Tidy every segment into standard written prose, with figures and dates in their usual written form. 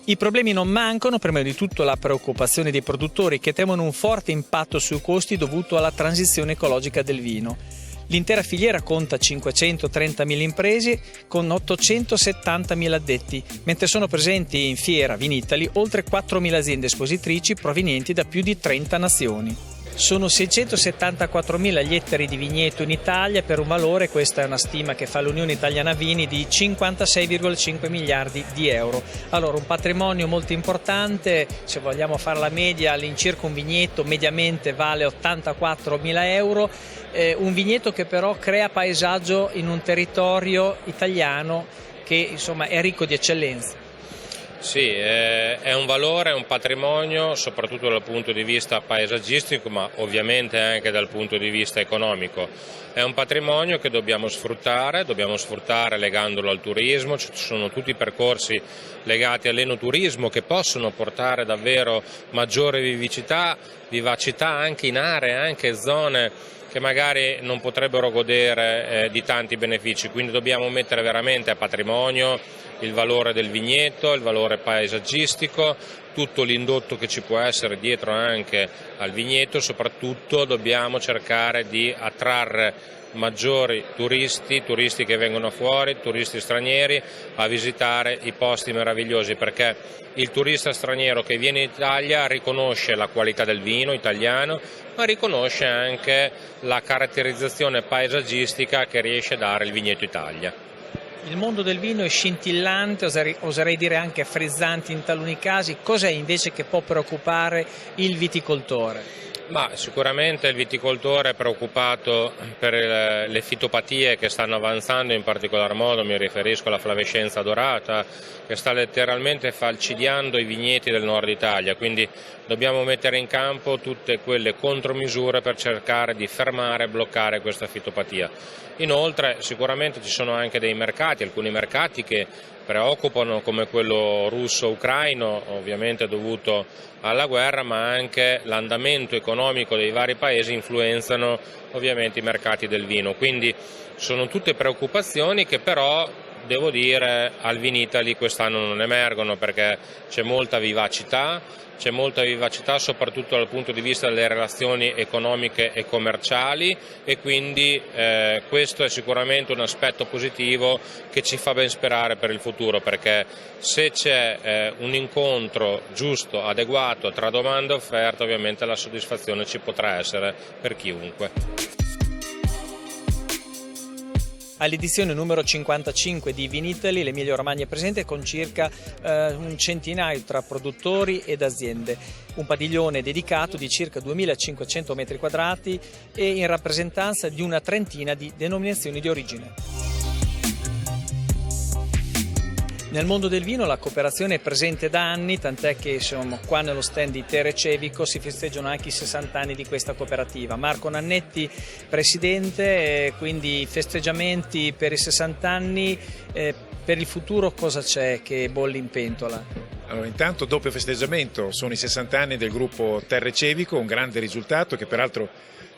I problemi non mancano, prima di tutto la preoccupazione dei produttori che temono un forte impatto sui costi dovuto alla transizione ecologica del vino. L'intera filiera conta 530.000 imprese con 870.000 addetti, mentre sono presenti in fiera Vinitaly oltre 4.000 aziende espositrici provenienti da più di 30 nazioni. Sono 674.000 gli ettari di vigneto in Italia per un valore, questa è una stima che fa l'Unione Italiana Vini, di 56,5 miliardi di euro. Allora, un patrimonio molto importante, se vogliamo fare la media, all'incirca un vigneto mediamente vale 84.000 euro, un vigneto che però crea paesaggio in un territorio italiano che insomma è ricco di eccellenze. Sì, è un valore, è un patrimonio soprattutto dal punto di vista paesaggistico, ma ovviamente anche dal punto di vista economico. È un patrimonio che dobbiamo sfruttare legandolo al turismo. Ci sono tutti i percorsi legati all'enoturismo che possono portare davvero maggiore vivacità anche in aree, anche zone che magari non potrebbero godere di tanti benefici, quindi dobbiamo mettere veramente a patrimonio il valore del vigneto, il valore paesaggistico, tutto l'indotto che ci può essere dietro anche al vigneto. Soprattutto dobbiamo cercare di attrarre maggiori turisti che vengono fuori, turisti stranieri, a visitare i posti meravigliosi, perché il turista straniero che viene in Italia riconosce la qualità del vino italiano, ma riconosce anche la caratterizzazione paesaggistica che riesce a dare il Vigneto Italia. Il mondo del vino è scintillante, oserei dire anche frizzante in taluni casi. Cos'è invece che può preoccupare il viticoltore? Ma sicuramente il viticoltore è preoccupato per le fitopatie che stanno avanzando, in particolar modo mi riferisco alla flavescenza dorata che sta letteralmente falcidiando i vigneti del nord Italia, quindi dobbiamo mettere in campo tutte quelle contromisure per cercare di fermare e bloccare questa fitopatia. Inoltre sicuramente ci sono anche dei mercati, alcuni mercati che preoccupano, come quello russo-ucraino, ovviamente dovuto alla guerra, ma anche l'andamento economico dei vari paesi influenzano ovviamente i mercati del vino. Quindi sono tutte preoccupazioni che però, devo dire, al Vinitaly quest'anno non emergono, perché c'è molta vivacità soprattutto dal punto di vista delle relazioni economiche e commerciali, e quindi questo è sicuramente un aspetto positivo che ci fa ben sperare per il futuro, perché se c'è un incontro giusto, adeguato tra domanda e offerta, ovviamente la soddisfazione ci potrà essere per chiunque. All'edizione numero 55 di Vinitaly l'Emilia Romagna è presente con circa un centinaio tra produttori ed aziende, un padiglione dedicato di circa 2.500 metri quadrati e in rappresentanza di una trentina di denominazioni di origine. Nel mondo del vino la cooperazione è presente da anni, tant'è che qua nello stand di Terecevico si festeggiano anche i 60 anni di questa cooperativa. Marco Nannetti, presidente, quindi festeggiamenti per i 60 anni, per il futuro cosa c'è che bolle in pentola? Allora, intanto doppio festeggiamento, sono i 60 anni del gruppo Terecevico, un grande risultato che peraltro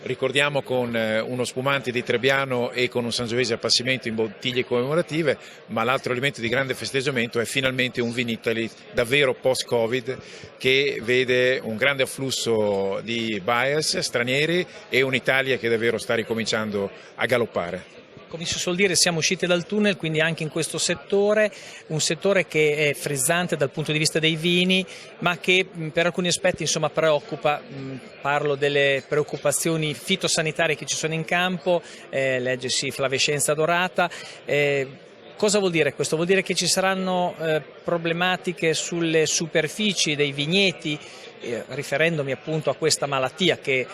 ricordiamo con uno spumante di Trebbiano e con un Sangiovese appassimento in bottiglie commemorative, ma l'altro elemento di grande festeggiamento è finalmente un Vinitaly davvero post-Covid che vede un grande afflusso di buyers stranieri e un'Italia che davvero sta ricominciando a galoppare. Come si suol dire, siamo usciti dal tunnel, quindi anche in questo settore, un settore che è frizzante dal punto di vista dei vini, ma che per alcuni aspetti preoccupa. Parlo delle preoccupazioni fitosanitarie che ci sono in campo, leggesi flavescenza dorata. Cosa vuol dire questo? Vuol dire che ci saranno problematiche sulle superfici dei vigneti, riferendomi appunto a questa malattia che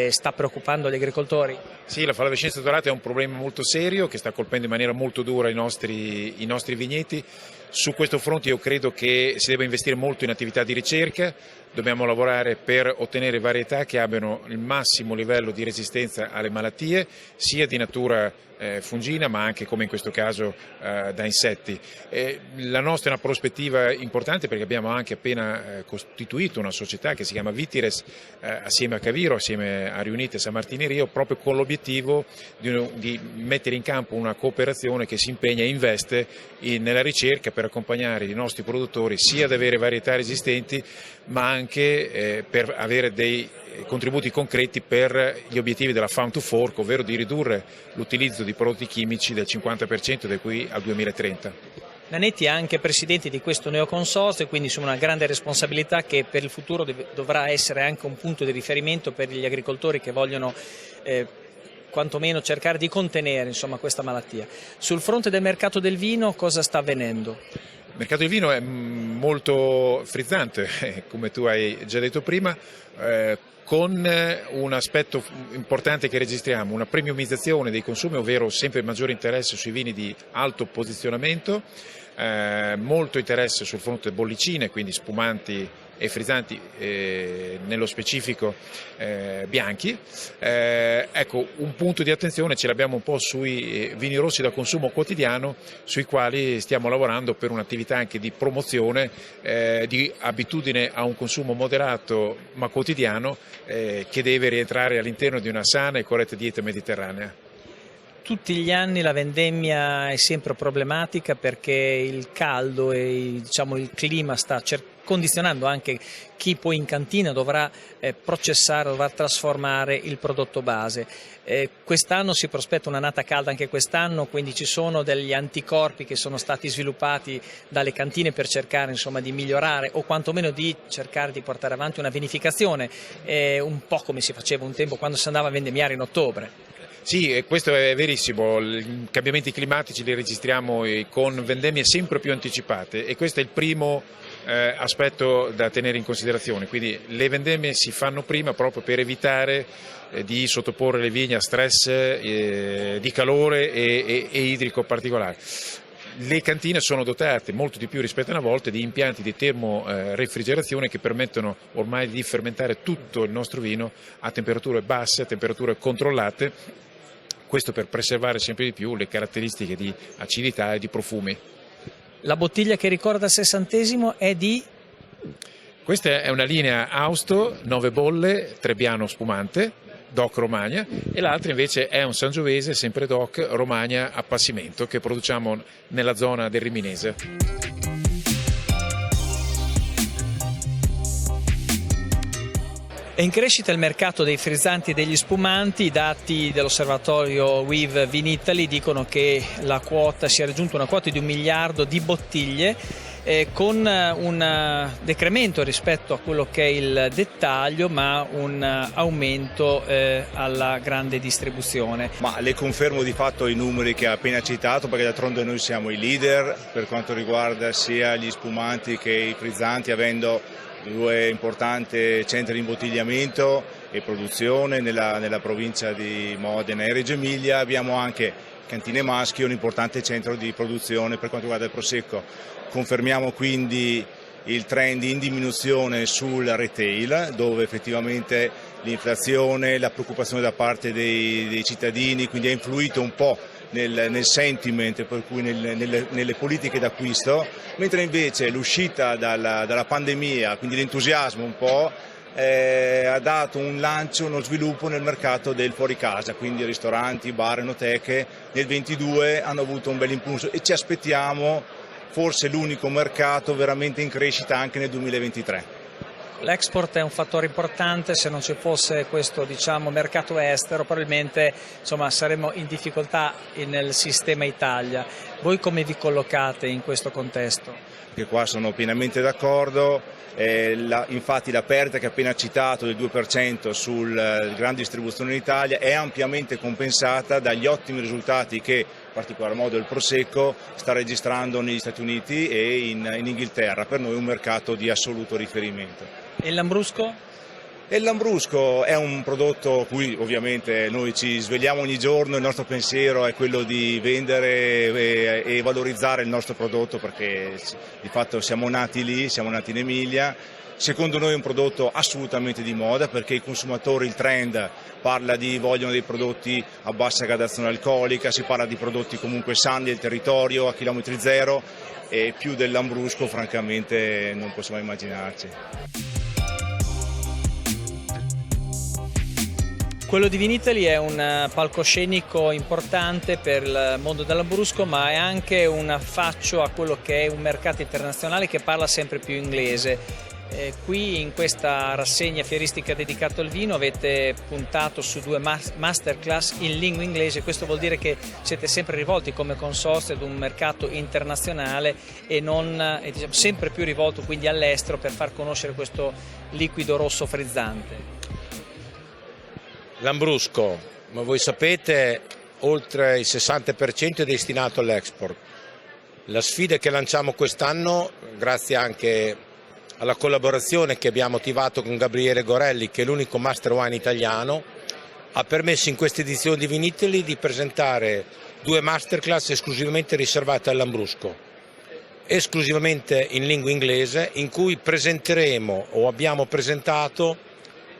sta preoccupando gli agricoltori? Sì, la flavescenza dorata è un problema molto serio che sta colpendo in maniera molto dura i nostri vigneti. Su questo fronte io credo che si debba investire molto in attività di ricerca, dobbiamo lavorare per ottenere varietà che abbiano il massimo livello di resistenza alle malattie, sia di natura fungina ma anche, come in questo caso, da insetti. La nostra è una prospettiva importante perché abbiamo anche appena costituito una società che si chiama Vitires assieme a Caviro, assieme a Riunite San Martini-Rio, proprio con l'obiettivo di mettere in campo una cooperazione che si impegna e investe nella ricerca per per accompagnare i nostri produttori sia ad avere varietà resistenti, ma anche per avere dei contributi concreti per gli obiettivi della Farm to Fork, ovvero di ridurre l'utilizzo di prodotti chimici del 50% da qui al 2030. Nanetti è anche presidente di questo neoconsorzio, quindi insomma una grande responsabilità che per il futuro dovrà essere anche un punto di riferimento per gli agricoltori che vogliono quantomeno cercare di contenere questa malattia. Sul fronte del mercato del vino cosa sta avvenendo? Il mercato del vino è molto frizzante, come tu hai già detto prima, con un aspetto importante che registriamo, una premiumizzazione dei consumi, ovvero sempre maggiore interesse sui vini di alto posizionamento, molto interesse sul fronte bollicine, quindi spumanti e frizzanti, nello specifico bianchi. Ecco, un punto di attenzione ce l'abbiamo un po' sui vini rossi da consumo quotidiano, sui quali stiamo lavorando per un'attività anche di promozione, di abitudine a un consumo moderato ma quotidiano, che deve rientrare all'interno di una sana e corretta dieta mediterranea. Tutti gli anni la vendemmia è sempre problematica perché il caldo e il clima sta condizionando anche chi poi in cantina dovrà processare, dovrà trasformare il prodotto base. Quest'anno si prospetta un'annata calda anche quest'anno, quindi ci sono degli anticorpi che sono stati sviluppati dalle cantine per cercare di migliorare o quantomeno di cercare di portare avanti una vinificazione, un po' come si faceva un tempo quando si andava a vendemmiare in ottobre. Sì, questo è verissimo, i cambiamenti climatici li registriamo con vendemmie sempre più anticipate e questo è il primo aspetto da tenere in considerazione, quindi le vendemmie si fanno prima proprio per evitare di sottoporre le vigne a stress di calore e idrico particolare. Le cantine sono dotate molto di più rispetto a una volta di impianti di termorefrigerazione che permettono ormai di fermentare tutto il nostro vino a temperature basse, a temperature controllate. Questo per preservare sempre di più le caratteristiche di acidità e di profumi. La bottiglia che ricorda il 60° è di? Questa è una linea Austo, 9 bolle, Trebbiano spumante, DOC Romagna, e l'altra invece è un Sangiovese, sempre DOC Romagna Appassimento, che produciamo nella zona del Riminese. È in crescita il mercato dei frizzanti e degli spumanti. I dati dell'osservatorio WIV Vinitaly dicono che la quota si è raggiunta una quota di 1 miliardo di bottiglie, con un decremento rispetto a quello che è il dettaglio, ma un aumento alla grande distribuzione. Ma le confermo di fatto i numeri che ha appena citato, perché d'altronde noi siamo i leader per quanto riguarda sia gli spumanti che i frizzanti, avendo 2 importanti centri di imbottigliamento e produzione nella provincia di Modena e Reggio Emilia. Abbiamo anche Cantine Maschi, un importante centro di produzione per quanto riguarda il Prosecco. Confermiamo quindi il trend in diminuzione sul retail, dove effettivamente l'inflazione, la preoccupazione da parte dei cittadini quindi ha influito un po' nel sentiment, per cui nelle politiche d'acquisto, mentre invece l'uscita dalla pandemia, quindi l'entusiasmo un po', ha dato un lancio, uno sviluppo nel mercato del fuori casa, quindi ristoranti, bar, enoteche nel 2022 hanno avuto un bel impulso e ci aspettiamo forse l'unico mercato veramente in crescita anche nel 2023. L'export è un fattore importante, se non ci fosse questo mercato estero probabilmente saremmo in difficoltà nel sistema Italia. Voi come vi collocate in questo contesto? Che qua sono pienamente d'accordo, infatti la perdita che ho appena citato del 2% sul grande distribuzione in Italia è ampiamente compensata dagli ottimi risultati che in particolar modo il Prosecco sta registrando negli Stati Uniti e in Inghilterra, per noi un mercato di assoluto riferimento. E il Lambrusco? E il Lambrusco è un prodotto cui ovviamente noi ci svegliamo ogni giorno, il nostro pensiero è quello di vendere e valorizzare il nostro prodotto, perché di fatto siamo nati lì, siamo nati in Emilia. Secondo noi è un prodotto assolutamente di moda, perché i consumatori, il trend vogliono dei prodotti a bassa gradazione alcolica, si parla di prodotti comunque sani del territorio, a chilometri zero, e più del Lambrusco francamente non possiamo immaginarci. Quello di Vinitaly è un palcoscenico importante per il mondo del Lambrusco, ma è anche un affaccio a quello che è un mercato internazionale che parla sempre più inglese. Qui in questa rassegna fieristica dedicata al vino avete puntato su 2 masterclass in lingua inglese. Questo vuol dire che siete sempre rivolti come consorzio ad un mercato internazionale e diciamo, sempre più rivolto quindi all'estero per far conoscere questo liquido rosso frizzante. Lambrusco, ma voi sapete, oltre il 60% è destinato all'export. La sfida che lanciamo quest'anno, grazie anche alla collaborazione che abbiamo attivato con Gabriele Gorelli, che è l'unico master wine italiano, ha permesso in questa edizione di Vinitaly di presentare 2 masterclass esclusivamente riservate al Lambrusco, esclusivamente in lingua inglese, in cui presenteremo o abbiamo presentato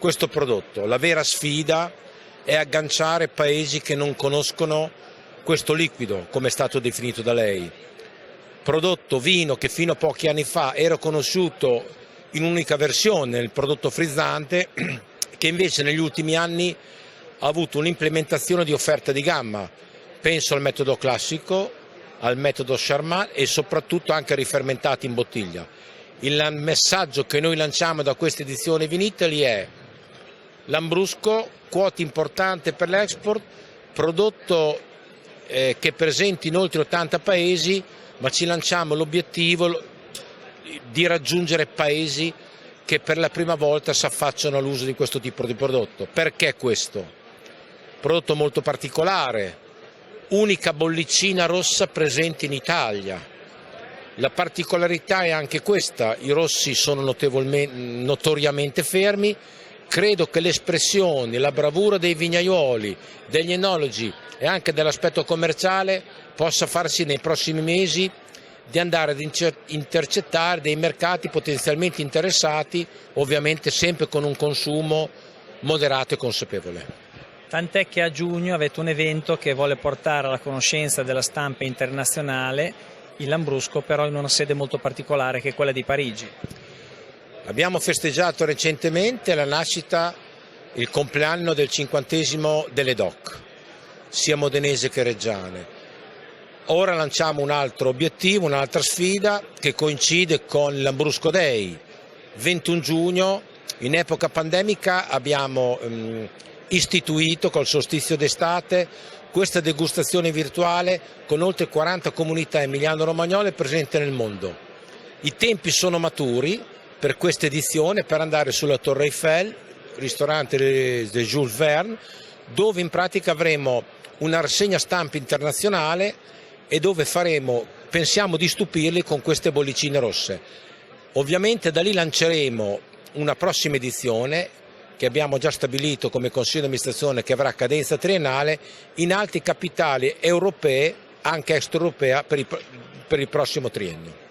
questo prodotto. La vera sfida è agganciare paesi che non conoscono questo liquido, come è stato definito da lei. Prodotto vino che fino a pochi anni fa era conosciuto in un'unica versione, il prodotto frizzante, che invece negli ultimi anni ha avuto un'implementazione di offerta di gamma. Penso al metodo classico, al metodo Charmat e soprattutto anche ai rifermentati in bottiglia. Il messaggio che noi lanciamo da questa edizione Vinitaly è: Lambrusco, quota importante per l'export, prodotto che presenti in oltre 80 paesi, ma ci lanciamo l'obiettivo di raggiungere paesi che per la prima volta si affacciano all'uso di questo tipo di prodotto. Perché questo? Prodotto molto particolare, unica bollicina rossa presente in Italia. La particolarità è anche questa: i rossi sono notoriamente fermi. Credo che l'espressione, la bravura dei vignaioli, degli enologi e anche dell'aspetto commerciale possa farsi nei prossimi mesi di andare ad intercettare dei mercati potenzialmente interessati, ovviamente sempre con un consumo moderato e consapevole. Tant'è che a giugno avete un evento che vuole portare alla conoscenza della stampa internazionale il Lambrusco, però in una sede molto particolare che è quella di Parigi. Abbiamo festeggiato recentemente la nascita, il compleanno del 50° delle DOC, sia modenese che reggiane. Ora lanciamo un altro obiettivo, un'altra sfida che coincide con il Lambrusco Day. 21 giugno, in epoca pandemica, abbiamo istituito col solstizio d'estate questa degustazione virtuale con oltre 40 comunità emiliano-romagnole presenti nel mondo. I tempi sono maturi per questa edizione, per andare sulla Torre Eiffel, ristorante di Jules Verne, dove in pratica avremo una rassegna stampa internazionale e dove pensiamo di stupirli con queste bollicine rosse. Ovviamente da lì lanceremo una prossima edizione che abbiamo già stabilito come Consiglio di amministrazione, che avrà cadenza triennale in altre capitali europee, anche extraeuropea, per il prossimo triennio.